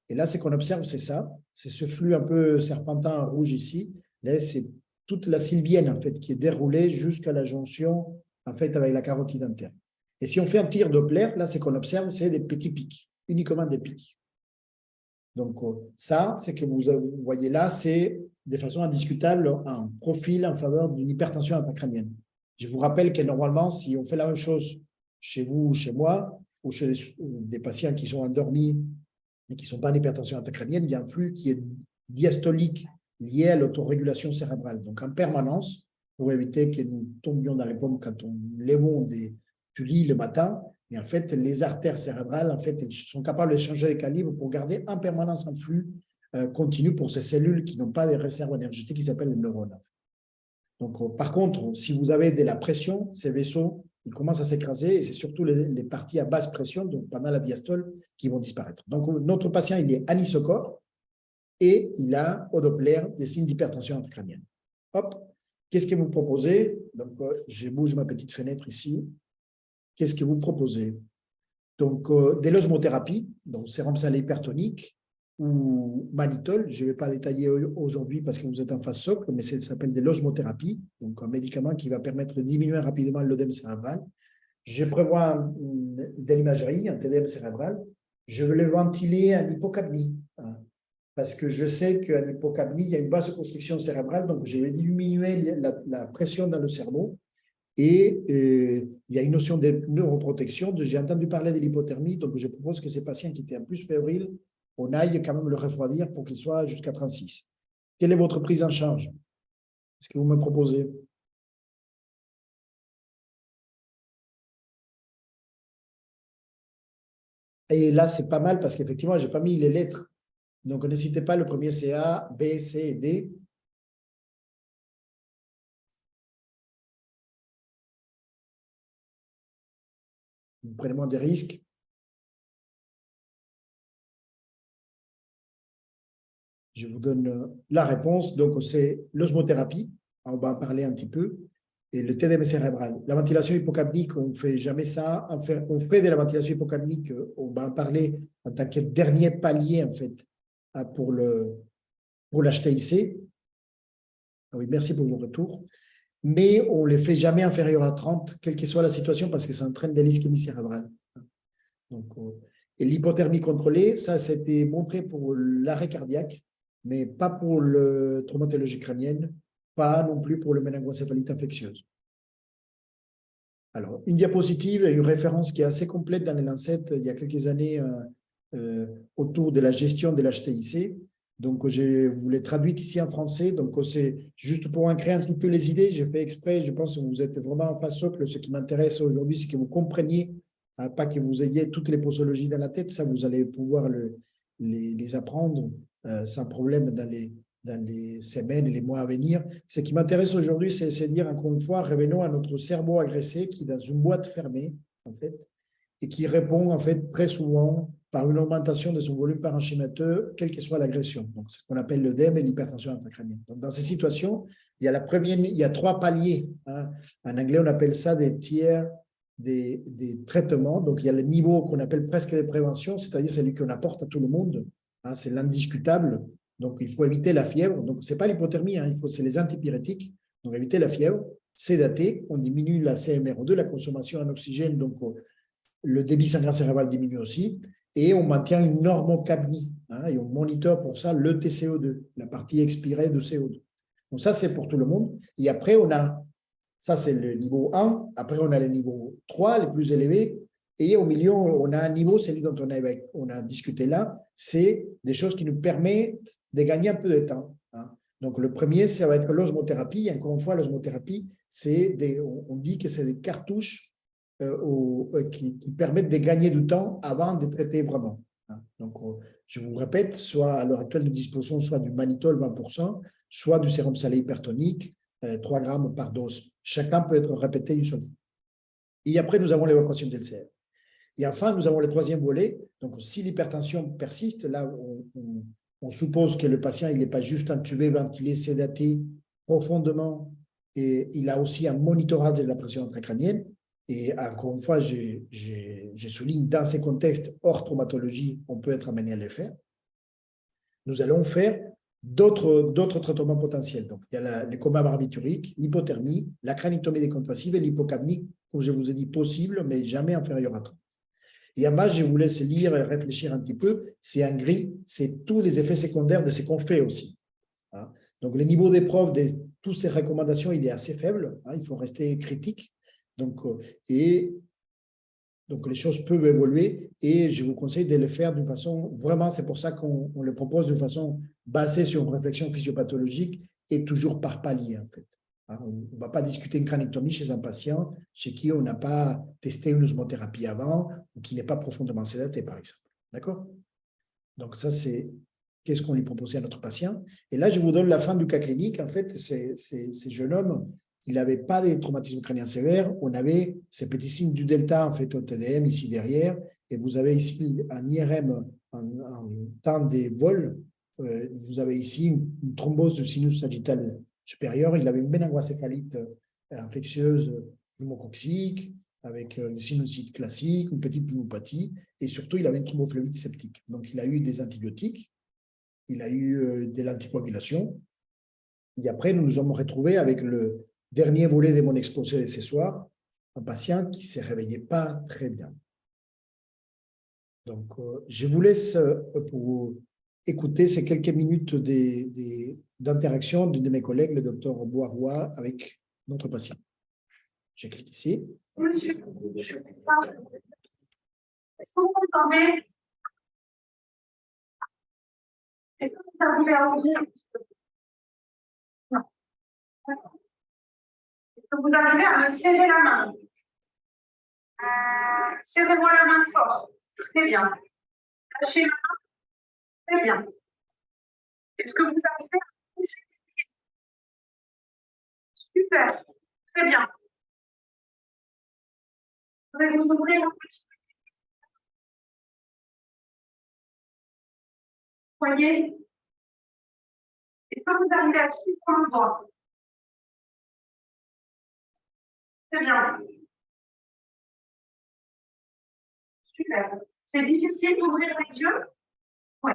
Et là, ce qu'on observe, c'est ça. C'est ce flux un peu serpentin rouge ici. Là, c'est toute la sylvienne, en fait, qui est déroulée jusqu'à la jonction, en fait, avec la carotide interne. Et si on fait un tir Doppler, là, ce qu'on observe, c'est des petits pics, uniquement des pics. Donc, ça, c'est que vous voyez là, c'est de façon indiscutable un profil en faveur d'une hypertension intracrânienne. Je vous rappelle que normalement, si on fait la même chose chez vous ou chez moi, ou chez des patients qui sont endormis et qui ne sont pas en hypertension intracrânienne, il y a un flux qui est diastolique lié à l'autorégulation cérébrale. Donc, en permanence, pour éviter que nous tombions dans les pommes quand on lève du lit le matin, mais en fait, les artères cérébrales, en fait, elles sont capables de changer de calibre pour garder en permanence un flux continu pour ces cellules qui n'ont pas de réserve énergétique qui s'appellent les neurones. Donc, par contre, si vous avez de la pression, ces vaisseaux, ils commencent à s'écraser et c'est surtout les parties à basse pression, donc pendant la diastole, qui vont disparaître. Donc, notre patient, il est anisocope et il a au Doppler des signes d'hypertension intracrânienne. Hop, qu'est-ce que vous proposez? Donc, je bouge ma petite fenêtre ici. Qu'est-ce que vous proposez? Donc, de l'osmothérapie, donc sérum salé hypertonique ou mannitol. Je ne vais pas détailler aujourd'hui parce que vous êtes en phase socle, mais ça s'appelle de l'osmothérapie, donc un médicament qui va permettre de diminuer rapidement l'œdème cérébral. Je prévois de l'imagerie, un TDM cérébral. Je veux le ventiler en hypocapnie, parce que je sais qu'à l'hypocapnie, il y a une vasoconstriction cérébrale, donc je vais diminuer la pression dans le cerveau. Et il y a une notion de neuroprotection. J'ai entendu parler de l'hypothermie, donc je propose que ces patients qui étaient en plus fébriles, on aille quand même le refroidir pour qu'il soit jusqu'à 36. Quelle est votre prise en charge? Est-ce que vous me proposez? Et là, c'est pas mal parce qu'effectivement, je n'ai pas mis les lettres. Donc, n'hésitez pas, le premier c'est A, B, C et D. Prenez moins des risques. Je vous donne la réponse. Donc, c'est l'osmothérapie. On va en parler un petit peu. Et le TDM cérébral. La ventilation hypocapnique, on ne fait jamais ça. Enfin, on fait de la ventilation hypocapnique, on va en parler en tant que dernier palier, en fait, pour l'HTIC. Oui, merci pour vos retours. Mais on ne les fait jamais inférieur à 30, quelle que soit la situation, parce que ça entraîne des l'ischémie cérébrale. Donc, et l'hypothermie contrôlée, ça, c'était montré pour l'arrêt cardiaque, mais pas pour le traumatologie crânienne, pas non plus pour le méningoencéphalite infectieuse. Alors, une diapositive et une référence qui est assez complète dans les Lancet il y a quelques années autour de la gestion de l'HTIC. Donc, je vous l'ai traduite ici en français. Donc, c'est juste pour ancrer un petit peu les idées. J'ai fait exprès, je pense que vous êtes vraiment en face socle. Ce qui m'intéresse aujourd'hui, c'est que vous compreniez, pas que vous ayez toutes les posologies dans la tête. Ça, vous allez pouvoir les apprendre sans problème dans les semaines et les mois à venir. Ce qui m'intéresse aujourd'hui, c'est dire, encore une fois, revenons à notre cerveau agressé qui est dans une boîte fermée, en fait, et qui répond, en fait, très souvent par une augmentation de son volume parenchymateux, quelle que soit l'agression. Donc, c'est ce qu'on appelle l'œdème et l'hypertension intracrânienne. Donc, dans ces situations, il y a 3 paliers. Hein. En anglais, on appelle ça des tiers des traitements. Donc, il y a le niveau qu'on appelle presque de prévention, c'est-à-dire celui qu'on apporte à tout le monde. Hein, c'est l'indiscutable. Donc, il faut éviter la fièvre. Donc, ce n'est pas l'hypothermie, hein, c'est les antipyrétiques. Donc, éviter la fièvre, sédater, on diminue la CMRO2, la consommation en oxygène, donc le débit sanguin cérébral diminue aussi, et on maintient une normocapnie, hein, et on monitore pour ça le TCO2, la partie expirée de CO2. Donc, ça, c'est pour tout le monde. Et après, ça, c'est le niveau 1. Après, on a le niveau 3, les plus élevés. Et au milieu, on a un niveau, celui dont on a discuté là, c'est des choses qui nous permettent de gagner un peu de temps. Hein. Donc, le premier, ça va être l'osmothérapie. Encore une fois, l'osmothérapie, on dit que c'est des cartouches qui permettent de gagner du temps avant de traiter vraiment. Hein. Donc, je vous répète, soit à l'heure actuelle, nous disposons soit du mannitol 20%, soit du sérum salé hypertonique, 3 grammes par dose. Chacun peut être répété une seule fois. Et après, nous avons l'évacuation de LCR. Et enfin, nous avons le troisième volet. Donc, si l'hypertension persiste, là, on suppose que le patient il n'est pas juste intubé, ventilé, sédaté profondément, et il a aussi un monitorage de la pression intracrânienne. Et encore une fois, je souligne, dans ces contextes hors traumatologie, on peut être amené à le faire. Nous allons faire d'autres traitements potentiels. Donc, il y a le coma barbiturique, l'hypothermie, la craniectomie décontrassive et l'hypocapnie, comme je vous ai dit, possible, mais jamais inférieur à 30. Et en bas, je vous laisse lire et réfléchir un petit peu. C'est en gris, c'est tous les effets secondaires de ce qu'on fait aussi. Hein. Donc, le niveau d'épreuve de toutes ces recommandations, il est assez faible. Hein, il faut rester critique. Donc, donc, les choses peuvent évoluer et je vous conseille de le faire d'une façon, vraiment, c'est pour ça qu'on le propose d'une façon basée sur une réflexion physiopathologique et toujours par palier, en fait. Hein, on ne va pas discuter une craniectomie chez un patient chez qui on n'a pas testé une osmothérapie avant ou qui n'est pas profondément sédaté, par exemple. D'accord? Donc, ça, c'est qu'est-ce qu'on lui proposait à notre patient. Et là, je vous donne la fin du cas clinique. En fait, ces jeunes hommes, il n'avait pas de traumatisme crânien sévère. On avait ces petits signes du delta, en fait, au TDM, ici derrière. Et vous avez ici un IRM en temps des vols. Vous avez ici une thrombose du sinus sagittal supérieur. Il avait une méningoencéphalite infectieuse pneumococcique, avec une sinusite classique, une petite pneumopathie. Et surtout, il avait une thrombophlébite septique. Donc, il a eu des antibiotiques. Il a eu de l'anticoagulation. Et après, nous nous sommes retrouvés avec le dernier volet de mon exposé de ce soir, un patient qui ne se réveillait pas très bien. Donc, je vous laisse pour écouter ces quelques minutes d'interaction d'une de mes collègues, le docteur Boirois, avec notre patient. Je clique ici. Monsieur, est-ce que vous m'entendez? Est-ce que vous arrivez à ouvrir? Non. Est-ce que vous arrivez à me serrer la main? Serrez-moi la main fort. Très bien. Lâchez la main. Très bien. Est-ce que vous arrivez à bouger les pieds? Super. Très bien. Je vais vous ouvrir un petit poignet. Est-ce que vous arrivez à suivre le doigt? Très bien. Super. C'est difficile d'ouvrir les yeux? Oui.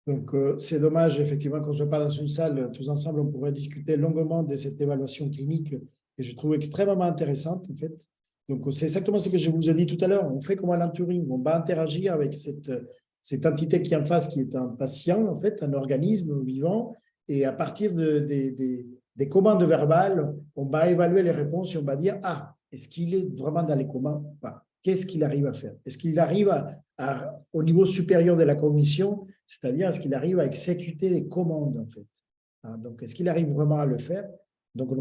Donc, c'est dommage, effectivement, qu'on ne soit pas dans une salle tous ensemble. On pourrait discuter longuement de cette évaluation clinique que je trouve extrêmement intéressante, en fait. Donc, c'est exactement ce que je vous ai dit tout à l'heure. On fait comme Alan Turing. On va interagir avec cette entité qui est en face, qui est un patient, en fait, un organisme vivant. Et à partir des commandes verbales, on va évaluer les réponses et on va dire, ah, est-ce qu'il est vraiment dans les commandes ou pas? Qu'est-ce qu'il arrive à faire? Est-ce qu'il arrive au niveau supérieur de la cognition, c'est-à-dire est-ce qu'il arrive à exécuter les commandes, en fait? Donc, est-ce qu'il arrive vraiment à le faire? Donc,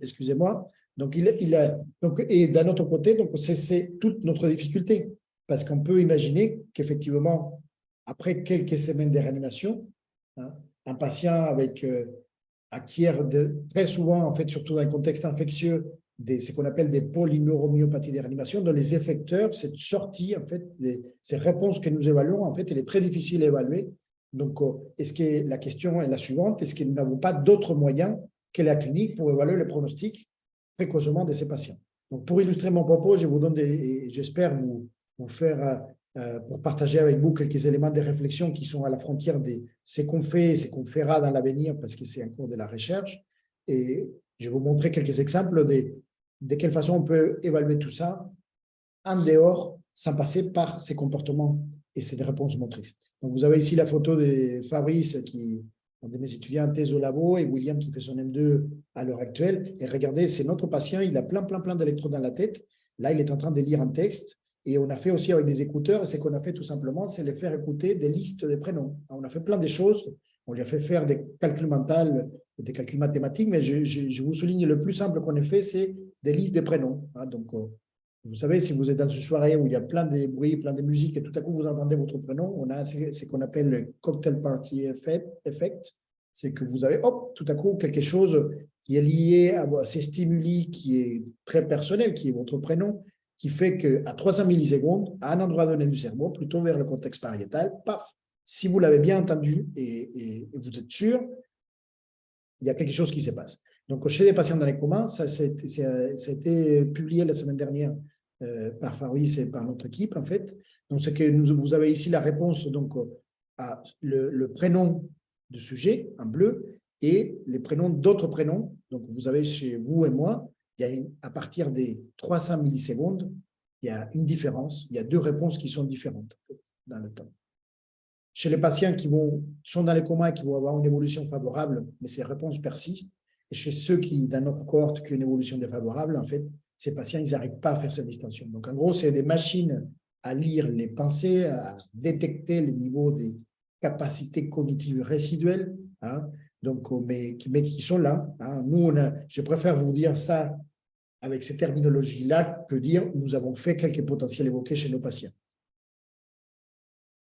excusez-moi. Donc, et d'un autre côté, c'est toute notre difficulté, parce qu'on peut imaginer qu'effectivement, après quelques semaines de réanimation, un patient acquiert très souvent, en fait, surtout dans un contexte infectieux, ce qu'on appelle des polyneuromyopathies de réanimation, dont les effecteurs, cette sortie, en fait, ces réponses que nous évaluons, en fait, elle est très difficile à évaluer. Donc, la question est la suivante, est-ce que nous n'avons pas d'autres moyens que la clinique pour évaluer le pronostic précocement de ces patients? Donc, pour illustrer mon propos, je vous donne et j'espère vous faire, pour partager avec vous quelques éléments de réflexion qui sont à la frontière de ce qu'on fait et ce qu'on fera dans l'avenir, parce que c'est un cours de la recherche. Et je vais vous montrer quelques exemples de quelle façon on peut évaluer tout ça en dehors, sans passer par ces comportements et ces réponses motrices. Donc, vous avez ici la photo de Fabrice, un de mes étudiants en thèse au labo, et William qui fait son M2 à l'heure actuelle. Et regardez, c'est notre patient, il a plein d'électrodes dans la tête. Là, il est en train de lire un texte. Et on a fait aussi avec des écouteurs, et ce qu'on a fait tout simplement, c'est les faire écouter des listes de prénoms. On a fait plein de choses. On lui a fait faire des calculs mentaux, des calculs mathématiques, mais je vous souligne le plus simple qu'on ait fait, c'est des listes de prénoms. Donc, vous savez, si vous êtes dans une soirée où il y a plein de bruits, plein de musique, et tout à coup vous entendez votre prénom, on a ce qu'on appelle le cocktail party effect. C'est que vous avez, hop, tout à coup, quelque chose qui est lié à ces stimuli, qui est très personnel, qui est votre prénom, qui fait qu'à 300 millisecondes, à un endroit donné du cerveau, plutôt vers le cortex pariétal, paf, si vous l'avez bien entendu et vous êtes sûr, il y a quelque chose qui se passe. Donc, chez les patients dans les comas, ça a été publié la semaine dernière par Fabrice et par notre équipe, en fait. Donc, vous avez ici la réponse donc, à le prénom du sujet, en bleu, et les prénoms d'autres prénoms. Donc, vous avez chez vous et moi, il y a à partir des 300 millisecondes, il y a une différence, il y a deux réponses qui sont différentes en fait, dans le temps. Chez les patients qui sont dans les comas et qui vont avoir une évolution favorable, mais ces réponses persistent. Et chez ceux qui, dans notre cohorte, qui ont une évolution défavorable, en fait, ces patients, ils n'arrivent pas à faire cette distinction. Donc, en gros, c'est des machines à lire les pensées, à détecter les niveaux des capacités cognitives résiduelles, donc, mais qui sont là. Nous, je préfère vous dire ça avec ces terminologies-là que dire nous avons fait quelques potentiels évoqués chez nos patients.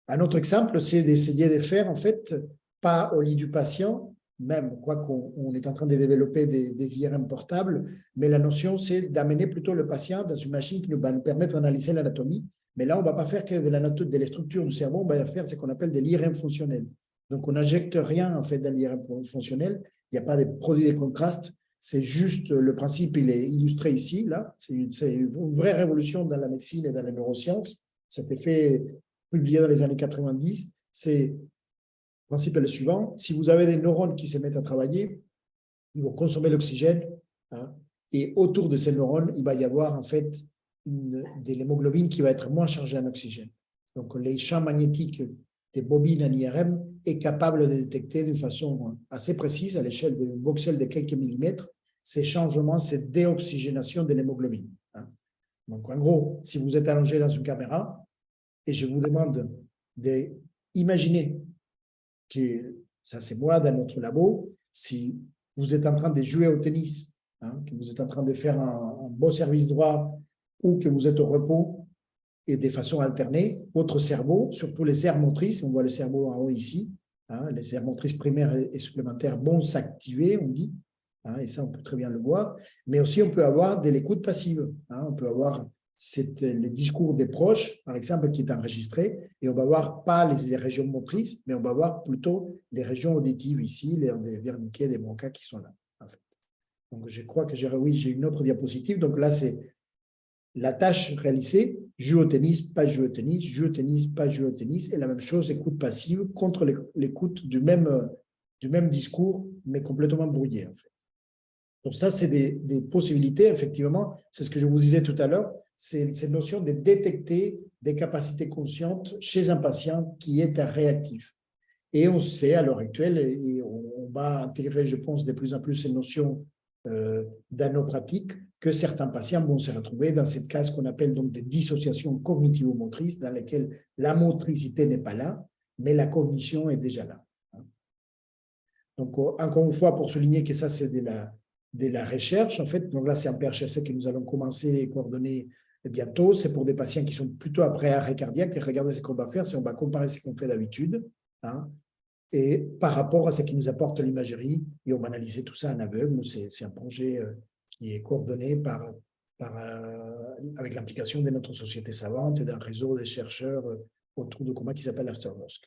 Un autre exemple, c'est d'essayer de faire, en fait, pas au lit du patient, même quoi qu'on est en train de développer des IRM portables, mais la notion, c'est d'amener plutôt le patient dans une machine qui va nous permettre d'analyser l'anatomie. Mais là, on ne va pas faire que de la structure du cerveau, on va faire ce qu'on appelle de l'IRM fonctionnel. Donc, on n'injecte rien, en fait, dans l'IRM fonctionnel. Il n'y a pas de produit de contraste. C'est juste, le principe, il est illustré ici, là. C'est une vraie révolution dans la médecine et dans les neurosciences. Ça a été fait publié dans les années 90, le principe est le suivant. Si vous avez des neurones qui se mettent à travailler, ils vont consommer l'oxygène, et autour de ces neurones, il va y avoir en fait de l'hémoglobine qui va être moins chargée en oxygène. Donc, les champs magnétiques des bobines en IRM est capable de détecter d'une façon assez précise, à l'échelle de voxel de quelques millimètres, ces changements, cette déoxygénation de l'hémoglobine. Donc, en gros, si vous êtes allongé dans une caméra et je vous demande d'imaginer que ça, c'est moi dans notre labo, si vous êtes en train de jouer au tennis, que vous êtes en train de faire un beau service droit ou que vous êtes au repos et de façon alternée, votre cerveau, surtout les aires motrices, on voit le cerveau en haut ici, les aires motrices primaires et supplémentaires vont s'activer, on dit, et ça, on peut très bien le voir, mais aussi on peut avoir de l'écoute passive. On peut avoir le discours des proches, par exemple, qui est enregistré, et on va voir pas les régions motrices, mais on va voir plutôt les régions auditives ici, les verniquets des broncas qui sont là. En fait. Donc, je crois que j'ai une autre diapositive. Donc là, c'est la tâche réalisée, jouer au tennis, pas jouer au tennis, jouer au tennis, pas jouer au tennis, et la même chose, écoute passive contre l'écoute du même discours, mais complètement brouillé, en fait. Donc ça, c'est des possibilités, effectivement, c'est ce que je vous disais tout à l'heure, c'est cette notion de détecter des capacités conscientes chez un patient qui est réactif. Et on sait à l'heure actuelle, et on va intégrer, je pense, de plus en plus ces notions dans nos pratiques, que certains patients vont se retrouver dans cette case qu'on appelle donc des dissociations cognitivo-motrices, dans lesquelles la motricité n'est pas là, mais la cognition est déjà là. Donc, encore une fois, pour souligner que ça, c'est de la recherche, en fait. Donc là, c'est un PHSC que nous allons commencer et coordonner bientôt. C'est pour des patients qui sont plutôt après arrêt cardiaque. Et regardez ce qu'on va faire, c'est on va comparer ce qu'on fait d'habitude, et par rapport à ce qui nous apporte l'imagerie, et on va analyser tout ça en aveugle. C'est un projet qui est coordonné avec l'implication de notre société savante et d'un réseau de chercheurs autour de Coma qui s'appelle AfterMosque.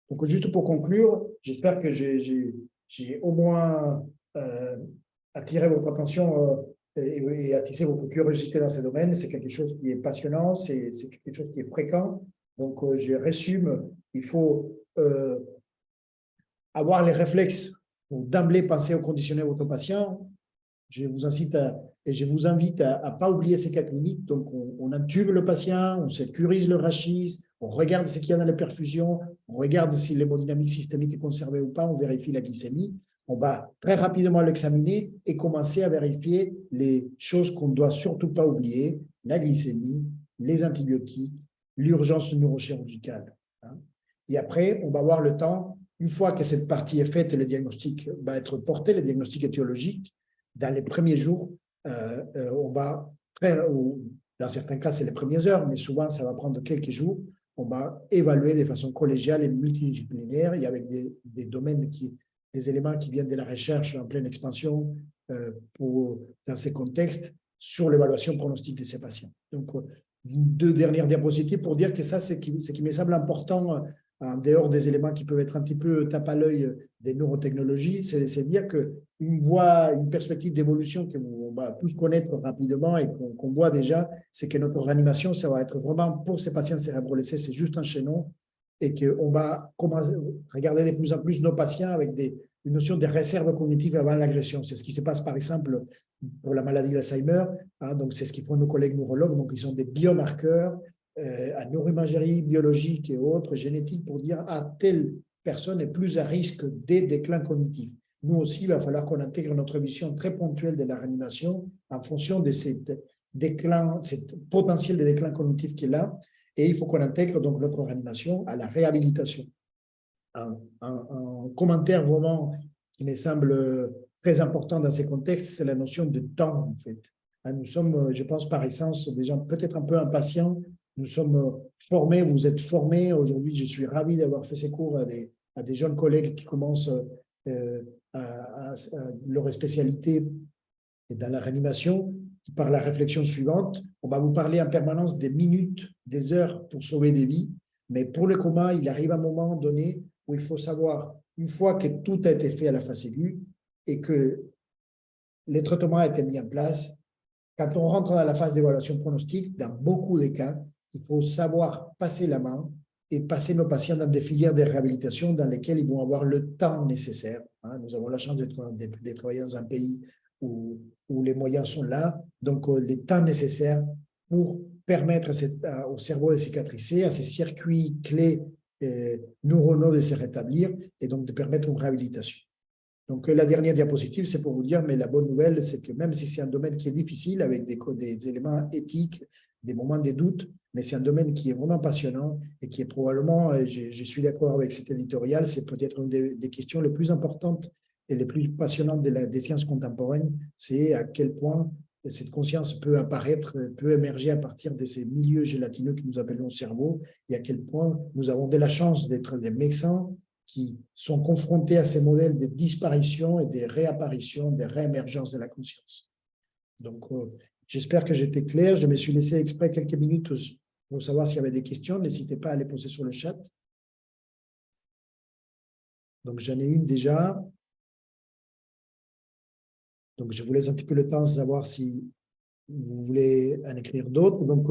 Donc, juste pour conclure, j'espère que j'ai au moins attiré votre attention et attisé votre curiosité dans ces domaines. C'est quelque chose qui est passionnant, c'est quelque chose qui est fréquent. Donc, je résume, il faut avoir les réflexes pour d'emblée penser au conditionnel de votre patient. Je vous invite à ne pas oublier ces cas cliniques. Donc, on intube le patient, on sécurise le rachis, on regarde ce qu'il y a dans les perfusions, on regarde si l'hémodynamique systémique est conservée ou pas, on vérifie la glycémie. On va très rapidement l'examiner et commencer à vérifier les choses qu'on ne doit surtout pas oublier, la glycémie, les antibiotiques, l'urgence neurochirurgicale. Et après, on va avoir le temps, une fois que cette partie est faite, le diagnostic va être porté, le diagnostic étiologique. Dans les premiers jours, on va, dans certains cas, c'est les premières heures, mais souvent, ça va prendre quelques jours. On va évaluer de façon collégiale et multidisciplinaire et avec des domaines, des éléments qui viennent de la recherche en pleine expansion dans ces contextes sur l'évaluation pronostique de ces patients. Donc, deux dernières diapositives pour dire que ça, c'est ce qui me semble important en dehors des éléments qui peuvent être un petit peu tape à l'œil des neurotechnologies, c'est dire une perspective d'évolution qu'on va tous connaître rapidement et qu'on voit déjà, c'est que notre réanimation, ça va être vraiment pour ces patients cérébro-laissés, c'est juste un chaînon et qu'on va commencer à regarder de plus en plus nos patients avec une notion de réserve cognitive avant l'agression. C'est ce qui se passe par exemple pour la maladie d'Alzheimer, donc c'est ce qu'ils font nos collègues neurologues, donc ils ont des biomarqueurs à neuroimagerie biologique et autres, génétique, pour dire telle personne est plus à risque des déclins cognitifs. Nous aussi, il va falloir qu'on intègre notre vision très ponctuelle de la réanimation en fonction de cette potentiel de déclin cognitif qui est là, et il faut qu'on intègre donc notre réanimation à la réhabilitation. Un commentaire vraiment qui me semble très important dans ces contextes, c'est la notion de temps, en fait. Nous sommes, je pense, par essence, des gens peut-être un peu impatients. Nous sommes formés, vous êtes formés. Aujourd'hui, je suis ravi d'avoir fait ces cours à des jeunes collègues qui commencent à leur spécialité dans la réanimation, par la réflexion suivante. On va vous parler en permanence des minutes, des heures pour sauver des vies. Mais pour le coma, il arrive un moment donné où il faut savoir, une fois que tout a été fait à la phase aiguë et que les traitements ont été mis en place, quand on rentre dans la phase d'évaluation pronostique, dans beaucoup de cas, il faut savoir passer la main et passer nos patients dans des filières de réhabilitation dans lesquelles ils vont avoir le temps nécessaire. Nous avons la chance de travailler dans un pays où les moyens sont là. Donc, les temps nécessaires pour permettre au cerveau de cicatriser, à ces circuits clés neuronaux de se rétablir et donc de permettre une réhabilitation. Donc, la dernière diapositive, c'est pour vous dire, mais la bonne nouvelle, c'est que même si c'est un domaine qui est difficile, avec des éléments éthiques, des moments de doute, mais c'est un domaine qui est vraiment passionnant et qui est probablement, je suis d'accord avec cet éditorial, c'est peut-être une des questions les plus importantes et les plus passionnantes des sciences contemporaines, c'est à quel point cette conscience peut apparaître, peut émerger à partir de ces milieux gélatineux que nous appelons cerveau, et à quel point nous avons de la chance d'être des médecins qui sont confrontés à ces modèles de disparition et de réapparition, de réémergence de la conscience. Donc, j'espère que j'étais clair. Je me suis laissé exprès quelques minutes pour savoir s'il y avait des questions. N'hésitez pas à les poser sur le chat. Donc, j'en ai une déjà. Donc, je vous laisse un petit peu le temps de savoir si vous voulez en écrire d'autres. Donc,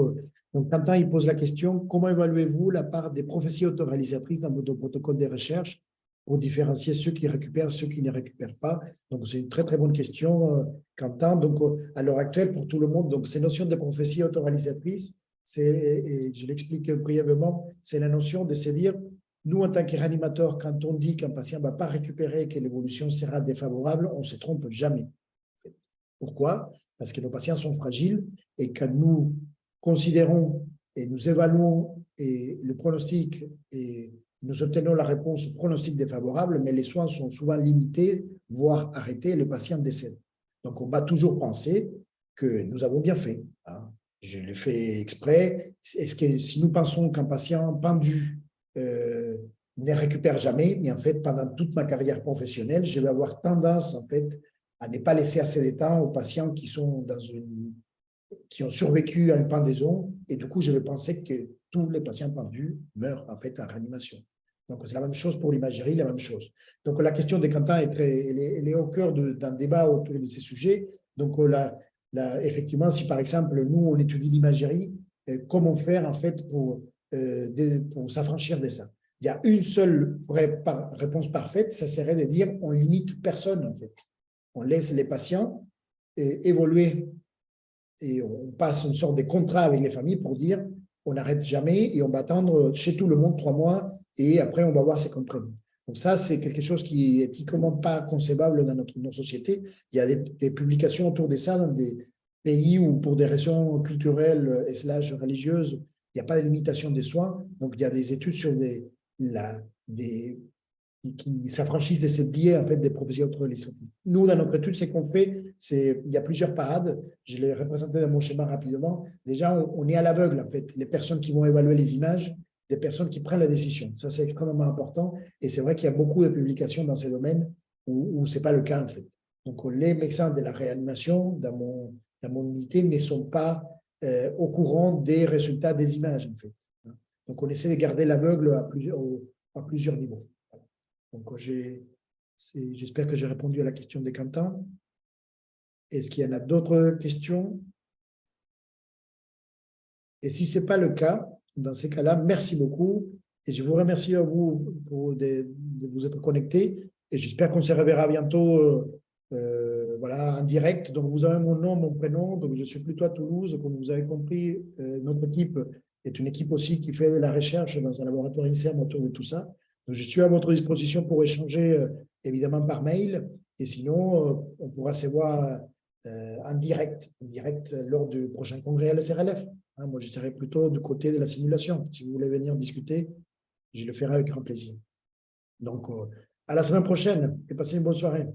Quentin, il pose la question, comment évaluez-vous la part des prophéties autoréalisatrices dans votre protocole de recherche pour différencier ceux qui récupèrent, ceux qui ne récupèrent pas? Donc, c'est une très, très bonne question, Quentin. Donc, à l'heure actuelle, pour tout le monde, donc, ces notions de prophéties autoréalisatrices, et je l'explique brièvement, c'est la notion de se dire, nous, en tant que réanimateur, quand on dit qu'un patient ne va pas récupérer, que l'évolution sera défavorable, on ne se trompe jamais. Pourquoi? Parce que nos patients sont fragiles et quand nous considérons et nous évaluons et le pronostic et nous obtenons la réponse au pronostic défavorable, mais les soins sont souvent limités, voire arrêtés, et le patient décède. Donc, on va toujours penser que nous avons bien fait. Hein. Je le fais exprès. Est-ce que si nous pensons qu'un patient pendu ne récupère jamais, mais en fait, pendant toute ma carrière professionnelle, je vais avoir tendance, en fait, à ne pas laisser assez de temps aux patients qui ont survécu à une pendaison, et du coup, je vais penser que tous les patients pendus meurent en fait en réanimation. Donc, c'est la même chose pour l'imagerie, la même chose. Donc, la question de Quentin elle est au cœur d'un débat autour de ces sujets. Donc, effectivement, si par exemple, nous, on étudie l'imagerie, comment faire en fait pour s'affranchir de ça? Il y a une seule réponse parfaite, ça serait de dire on limite personne en fait. On laisse les patients évoluer et on passe une sorte de contrat avec les familles pour dire on n'arrête jamais et on va attendre chez tout le monde 3 mois et après on va voir ce qu'on prédit. Donc ça, c'est quelque chose qui est éthiquement pas concevable dans notre société. Il y a des publications autour de ça dans des pays où pour des raisons culturelles et / religieuses, il n'y a pas de limitation des soins. Donc il y a des études sur qui s'affranchissent de ces biais en fait, des prophéties autoréalisatrices. Nous, dans notre étude, ce qu'on fait, il y a plusieurs parades. Je l'ai représenté dans mon schéma rapidement. Déjà, on est à l'aveugle, en fait. Les personnes qui vont évaluer les images, des personnes qui prennent la décision. Ça, c'est extrêmement important. Et c'est vrai qu'il y a beaucoup de publications dans ces domaines où ce n'est pas le cas, en fait. Donc, les médecins de la réanimation, dans mon unité, ne sont pas au courant des résultats des images, en fait. Donc, on essaie de garder l'aveugle à plusieurs niveaux. Donc, j'espère que j'ai répondu à la question de Quentin. Est-ce qu'il y en a d'autres questions? Et si ce n'est pas le cas, dans ces cas-là, merci beaucoup. Et je vous remercie à vous de vous être connectés. Et j'espère qu'on se reverra bientôt voilà, en direct. Donc, vous avez mon nom, mon prénom. Donc, je suis plutôt à Toulouse. Comme vous avez compris, notre équipe est une équipe aussi qui fait de la recherche dans un laboratoire INSERM autour de tout ça. Donc, je suis à votre disposition pour échanger, évidemment, par mail. Et sinon, on pourra se voir en direct lors du prochain congrès à la SRLF. Moi, je serai plutôt du côté de la simulation. Si vous voulez venir discuter, je le ferai avec grand plaisir. Donc, à la semaine prochaine et passez une bonne soirée.